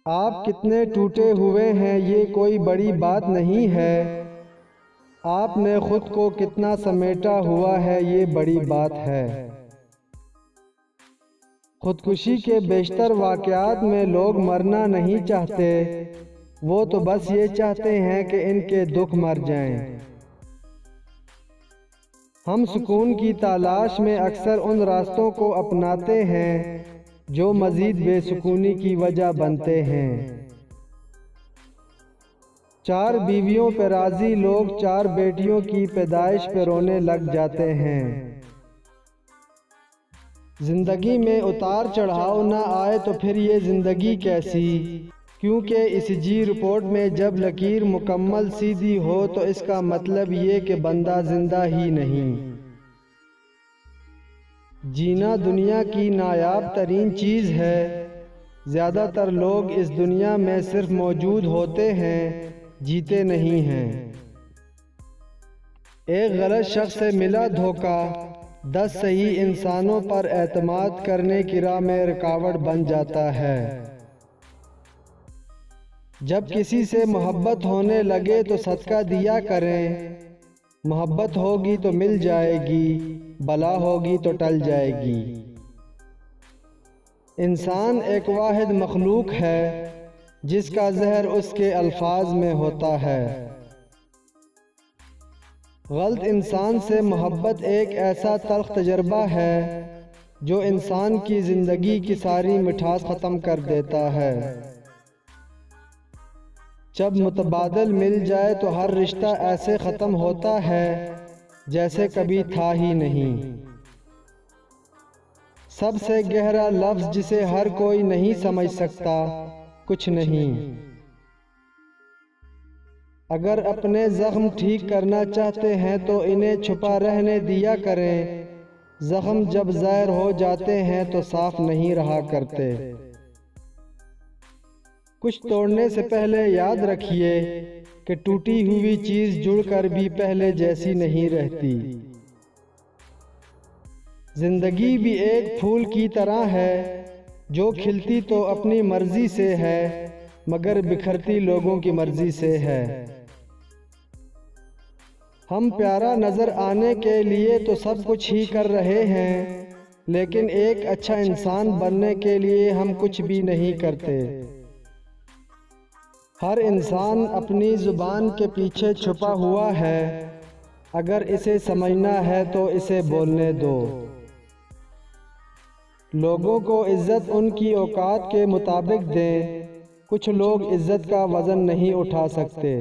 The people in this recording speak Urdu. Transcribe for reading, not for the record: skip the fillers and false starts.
آپ کتنے ٹوٹے ہوئے ہیں یہ کوئی بڑی بات نہیں ہے، آپ نے خود کو کتنا سمیٹا ہوا ہے یہ بڑی بات ہے۔ خودکشی کے بیشتر واقعات میں لوگ مرنا نہیں چاہتے، وہ تو بس یہ چاہتے ہیں کہ ان کے دکھ مر جائیں۔ ہم سکون کی تلاش میں اکثر ان راستوں کو اپناتے ہیں جو مزید بے سکونی کی وجہ بنتے ہیں۔ 4 بیویوں پہ راضی لوگ 4 بیٹیوں کی پیدائش پہ رونے لگ جاتے ہیں۔ زندگی میں اتار چڑھاؤ نہ آئے تو پھر یہ زندگی کیسی، کیونکہ اس جی رپورٹ میں جب لکیر مکمل سیدھی ہو تو اس کا مطلب یہ کہ بندہ زندہ ہی نہیں۔ جینا دنیا کی نایاب ترین چیز ہے، زیادہ تر لوگ اس دنیا میں صرف موجود ہوتے ہیں، جیتے نہیں ہیں۔ ایک غلط شخص سے ملا دھوکہ 10 صحیح انسانوں پر اعتماد کرنے کی راہ میں رکاوٹ بن جاتا ہے۔ جب کسی سے محبت ہونے لگے تو صدقہ دیا کریں، محبت ہوگی تو مل جائے گی، بلا ہوگی تو ٹل جائے گی۔ انسان ایک واحد مخلوق ہے جس کا زہر اس کے الفاظ میں ہوتا ہے۔ غلط انسان سے محبت ایک ایسا تلخ تجربہ ہے جو انسان کی زندگی کی ساری مٹھاس ختم کر دیتا ہے۔ جب متبادل مل جائے تو ہر رشتہ ایسے ختم ہوتا ہے جیسے کبھی تھا ہی نہیں۔ سب سے گہرا لفظ جسے ہر کوئی نہیں سمجھ سکتا، کچھ نہیں۔ اگر اپنے زخم ٹھیک کرنا چاہتے ہیں تو انہیں چھپا رہنے دیا کریں، زخم جب ظاہر ہو جاتے ہیں تو صاف نہیں رہا کرتے۔ کچھ توڑنے سے پہلے یاد رکھیے کہ ٹوٹی ہوئی چیز جڑ کر بھی پہلے جیسی نہیں رہتی۔ زندگی بھی ایک پھول کی طرح ہے جو کھلتی تو اپنی مرضی سے ہے مگر بکھرتی لوگوں کی مرضی سے ہے۔ ہم پیارا نظر آنے کے لیے تو سب کچھ ہی کر رہے ہیں، لیکن ایک اچھا انسان بننے کے لیے ہم کچھ بھی نہیں کرتے۔ ہر انسان اپنی زبان کے پیچھے چھپا ہوا ہے، اگر اسے سمجھنا ہے تو اسے بولنے دو۔ لوگوں کو عزت ان کی اوقات کے مطابق دیں، کچھ لوگ عزت کا وزن نہیں اٹھا سکتے۔